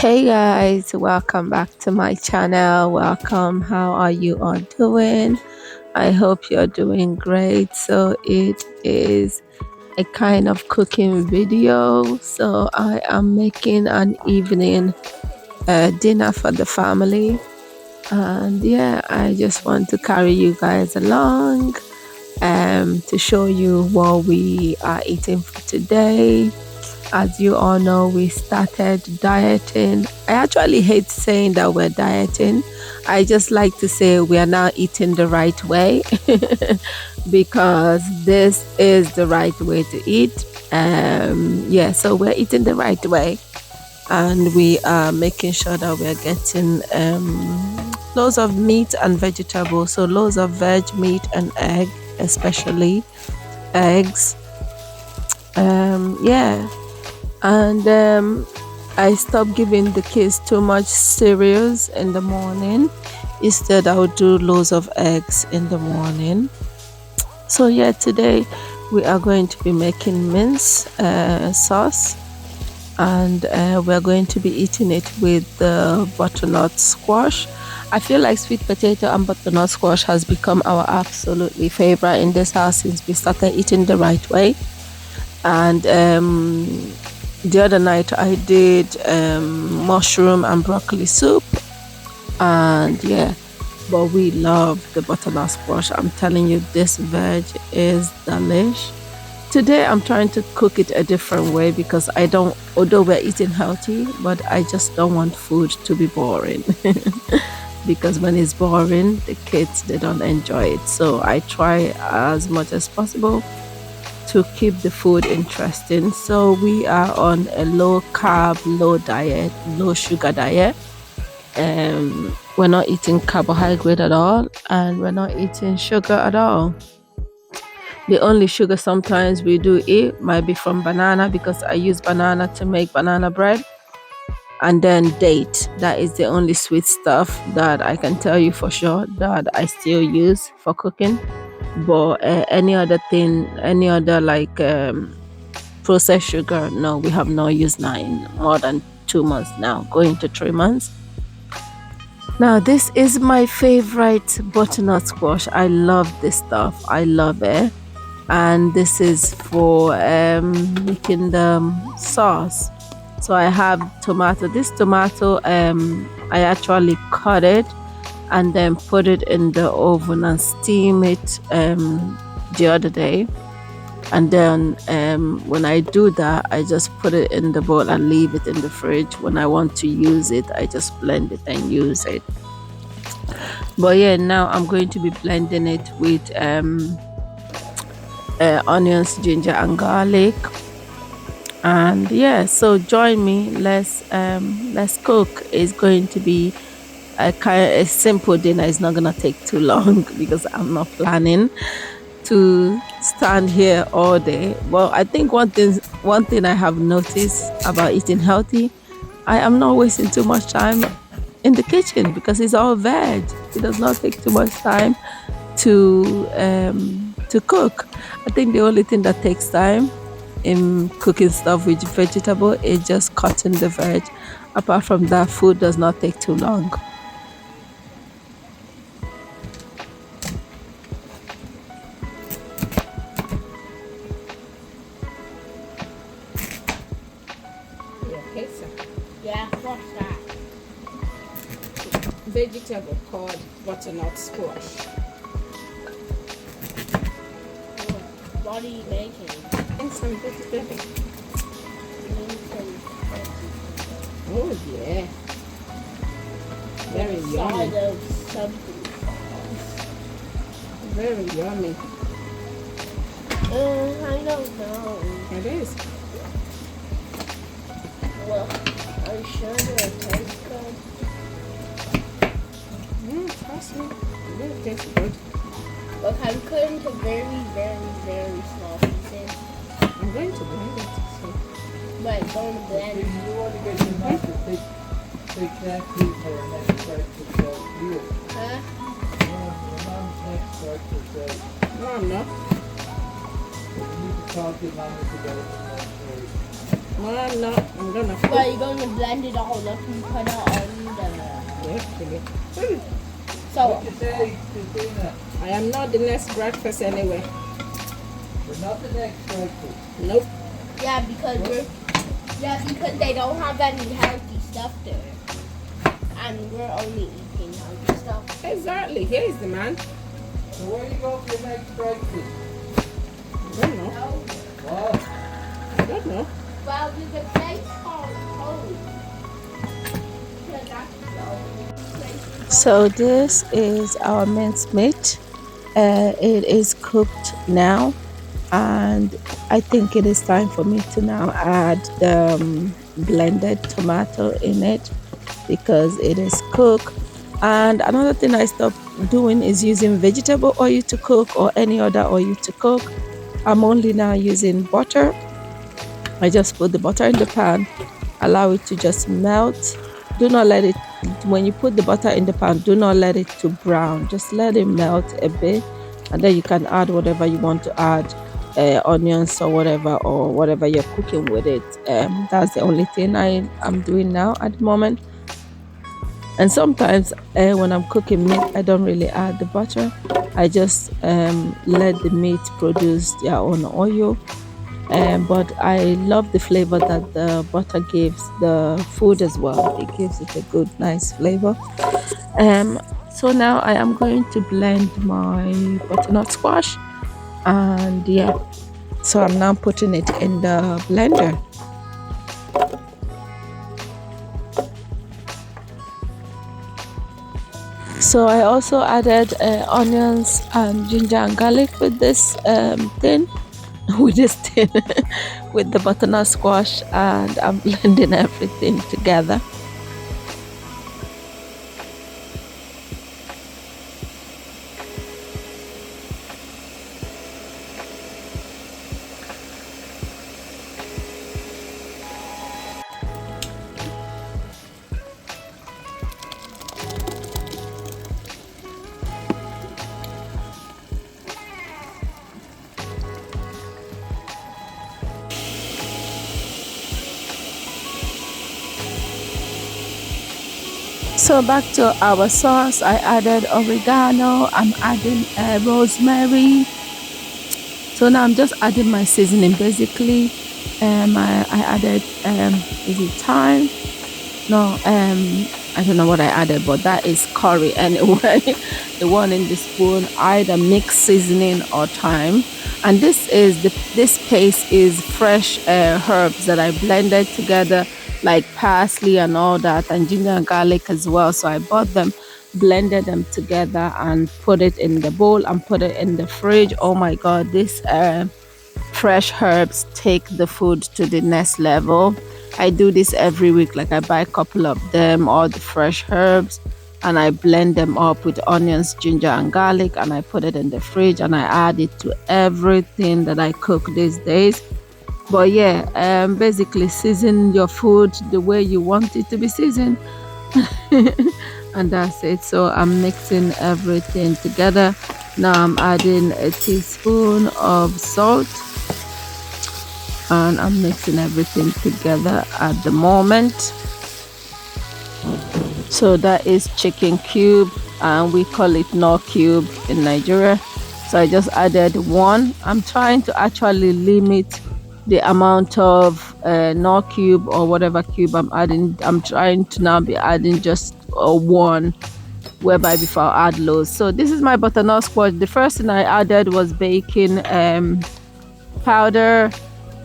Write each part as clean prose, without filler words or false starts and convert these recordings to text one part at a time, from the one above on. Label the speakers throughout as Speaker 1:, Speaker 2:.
Speaker 1: Hey guys, welcome back to my channel. Welcome. How are you all doing? I hope you're doing great. So it is a kind of cooking video. So I am making an evening dinner for the family. And yeah, I just want to carry you guys along to show you what we are eating for today. As you all know, we started dieting. I actually hate saying that we're dieting. I just like to say we are now eating the right way because this is the right way to eat. Yeah, so we're eating the right way and we are making sure that we're getting loads of meat and vegetables. So loads of veg, meat, and egg, especially eggs. Yeah, and I stopped giving the kids too much cereals in the morning. Instead, I would do loads of eggs in the morning. So yeah, today we are going to be making mince sauce, and we're going to be eating it with the butternut squash. I feel like sweet potato and butternut squash has become our absolutely favorite in this house since we started eating the right way. And the other night I did mushroom and broccoli soup, and yeah, but we love the butternut squash. I'm telling you, this veg is delish. Today I'm trying to cook it a different way because I don't, although we're eating healthy, but I just don't want food to be boring. Because when it's boring, the kids, they don't enjoy it. So I try as much as possible to keep the food interesting. So we are on a low carb, low diet, low sugar diet. We're not eating carbohydrate at all, and we're not eating sugar at all. The only sugar sometimes we do eat might be from banana because I use banana to make banana bread, and then date. That is the only sweet stuff that I can tell you for sure that I still use for cooking. But any other thing, any other like processed sugar, no, we have not used now in more than 2 months now, going to 3 months. Now, this is my favorite butternut squash. I love this stuff. I love it. And this is for making the sauce. So I have tomato. This tomato, I actually cut it and then put it in the oven and steam it the other day. And then when I do that, I just put it in the bowl and leave it in the fridge. When I want to use it, I just blend it and use it. But yeah, now I'm going to be blending it with onions, ginger, and garlic. And yeah, so join me. Let's cook. It's going to be a simple dinner. It's not gonna take too long because I'm not planning to stand here all day. Well, I think one thing I have noticed about eating healthy, I am not wasting too much time in the kitchen because it's all veg. It does not take too much time to cook. I think the only thing that takes time in cooking stuff with vegetable is just cutting the veg. Apart from that, food does not take too long. Okay, so
Speaker 2: Yeah, what's that?
Speaker 1: vegetable called butternut squash.
Speaker 2: What are you making?
Speaker 1: And some vegetable.
Speaker 2: Making
Speaker 1: Oh yeah, very
Speaker 2: side
Speaker 1: yummy.
Speaker 2: of something.
Speaker 1: Very yummy.
Speaker 2: I don't know.
Speaker 1: It is.
Speaker 2: Well, are you sure it'll taste good?
Speaker 1: Trust me, it really tastes good.
Speaker 2: Look, I'm cutting to very, very, very small pieces.
Speaker 1: I'm going to blend it. So.
Speaker 2: But going to blend.
Speaker 3: You want to get your mouth to take that piece for our next breakfast here.
Speaker 2: Huh?
Speaker 3: Your mom's next breakfast
Speaker 1: No, I'm not.
Speaker 3: you need to talk to your mommy to get it from that place.
Speaker 4: No, I'm not. I'm gonna cook.
Speaker 2: Well, you're going to blend it all up and put it on the.
Speaker 4: Yes, baby.
Speaker 2: So,
Speaker 3: What you say, Christina?
Speaker 4: I am not the next breakfast anyway.
Speaker 3: We're not the next breakfast.
Speaker 4: Nope.
Speaker 2: yeah, because they don't have any healthy stuff there. And we're only eating healthy stuff.
Speaker 4: Exactly. Here is the man.
Speaker 3: So where you go for your next breakfast?
Speaker 4: I don't know.
Speaker 2: No.
Speaker 3: What?
Speaker 4: I don't know.
Speaker 2: Well, there's a place called Home. So that's the only place.
Speaker 1: So this is our mincemeat. It is cooked now, and I think it is time for me to now add the blended tomato in it because it is cooked. And another thing I stopped doing is using vegetable oil to cook or any other oil to cook. I'm only now using butter. I just put the butter in the pan, allow it to just melt. Do not let it, when you put the butter in the pan, do not let it to brown. Just let it melt a bit, and then you can add whatever you want to add, onions or whatever you're cooking with it. That's the only thing I am doing now at the moment. And sometimes when I'm cooking meat, I don't really add the butter. I just let the meat produce their own oil. But I love the flavor that the butter gives the food as well. It gives it a good, nice flavor. Um, so now I am going to blend my butternut squash, and yeah, so I'm now putting it in the blender. So I also added onions and ginger and garlic with this thing, with this thing, with the butternut squash, and I'm blending everything together. So back to our sauce, I added oregano, I'm adding rosemary. So now I'm just adding my seasoning basically. I added, is it thyme? No, I don't know what I added, but that is curry anyway. The one in the spoon, either mixed seasoning or thyme. And this paste is fresh herbs that I blended together, like parsley and all that, and ginger and garlic as well. So I bought them, blended them together, and put it in the bowl and put it in the fridge. Oh my God, this fresh herbs take the food to the next level. I do this every week, like I buy a couple of them, all the fresh herbs, and I blend them up with onions, ginger, and garlic, and I put it in the fridge and I add it to everything that I cook these days. But yeah, basically season your food the way you want it to be seasoned. And that's it. So I'm mixing everything together. Now I'm adding a teaspoon of salt, and I'm mixing everything together at the moment. So that is chicken cube, and we call it no cube in Nigeria. So I just added one. I'm trying to actually limit the amount of no cube or whatever cube I'm adding. I'm trying to now be adding just one, whereby before I add loads. So this is my butternut squash. The first thing I added was baking powder,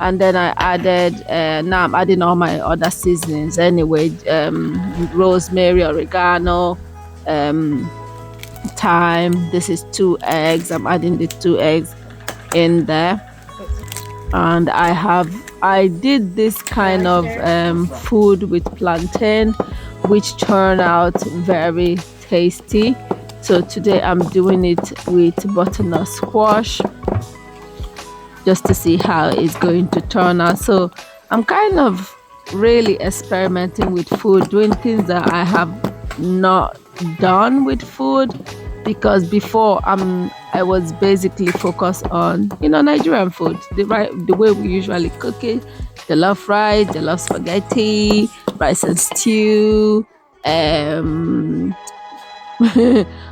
Speaker 1: and then I added now I'm adding all my other seasonings anyway, rosemary, oregano, thyme. This is 2 eggs. I'm adding the 2 eggs in there, and I did this kind of food with plantain, which turned out very tasty. So today I'm doing it with butternut squash, just to see how it's going to turn out. So I'm kind of really experimenting with food, doing things that I have not done with food, because before I was basically focused on Nigerian food, the way we usually cook it, jollof rice, jollof spaghetti, rice and stew. Um,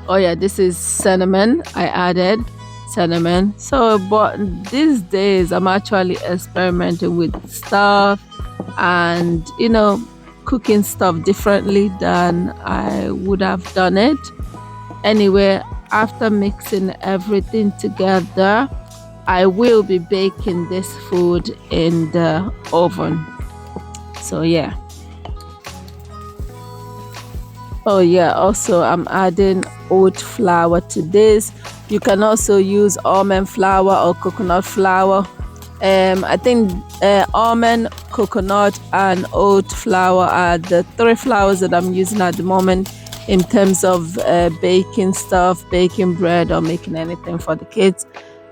Speaker 1: oh yeah, this is cinnamon. I added cinnamon. So, but these days I'm actually experimenting with stuff and cooking stuff differently than I would have done it. Anyway, after mixing everything together, I will be baking this food in the oven. So yeah. Oh yeah, also I'm adding oat flour to this. You can also use almond flour or coconut flour. I think almond, coconut, and oat flour are the three flours that I'm using at the moment in terms of baking stuff, baking bread, or making anything for the kids.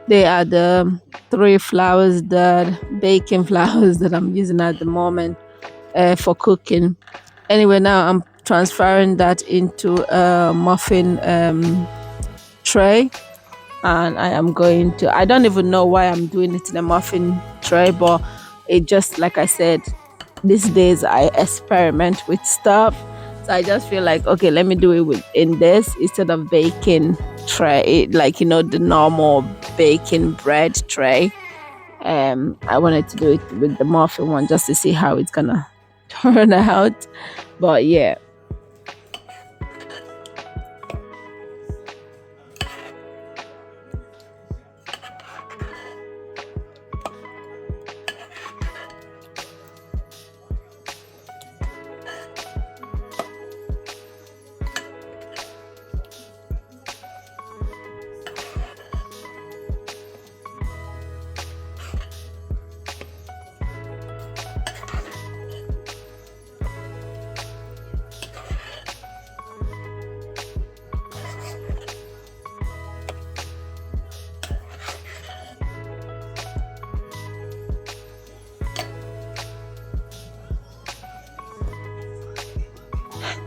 Speaker 1: They are the three flours, the baking flours that I'm using at the moment for cooking. Anyway, now I'm transferring that into a muffin tray, and I am going to. I don't even know why I'm doing it in a muffin tray, but it just, like I said, these days I experiment with stuff. So I just feel like, okay, let me do it in this instead of baking tray, like the normal baking bread tray. I wanted to do it with the muffin one just to see how it's gonna turn out. But yeah.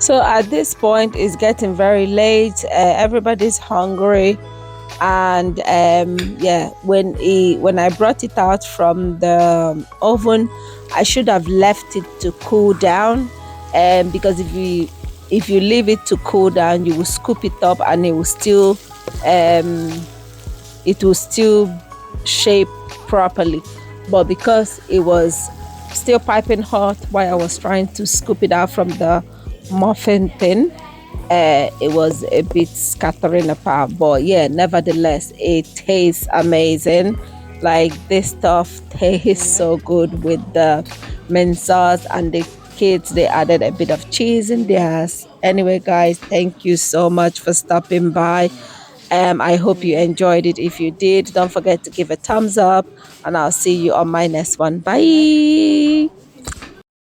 Speaker 1: So at this point, it's getting very late. Everybody's hungry, and yeah, when I brought it out from the oven, I should have left it to cool down. Because if you leave it to cool down, you will scoop it up, and um, it will still shape properly. But because it was still piping hot while I was trying to scoop it out from the muffin tin, it was a bit scattering apart. But yeah, nevertheless, it tastes amazing. Like, this stuff tastes so good with the mint sauce, and the kids, they added a bit of cheese in theirs. Anyway, guys, thank you so much for stopping by. I hope you enjoyed it. If you did, don't forget to give a thumbs up, and I'll see you on my next one. Bye.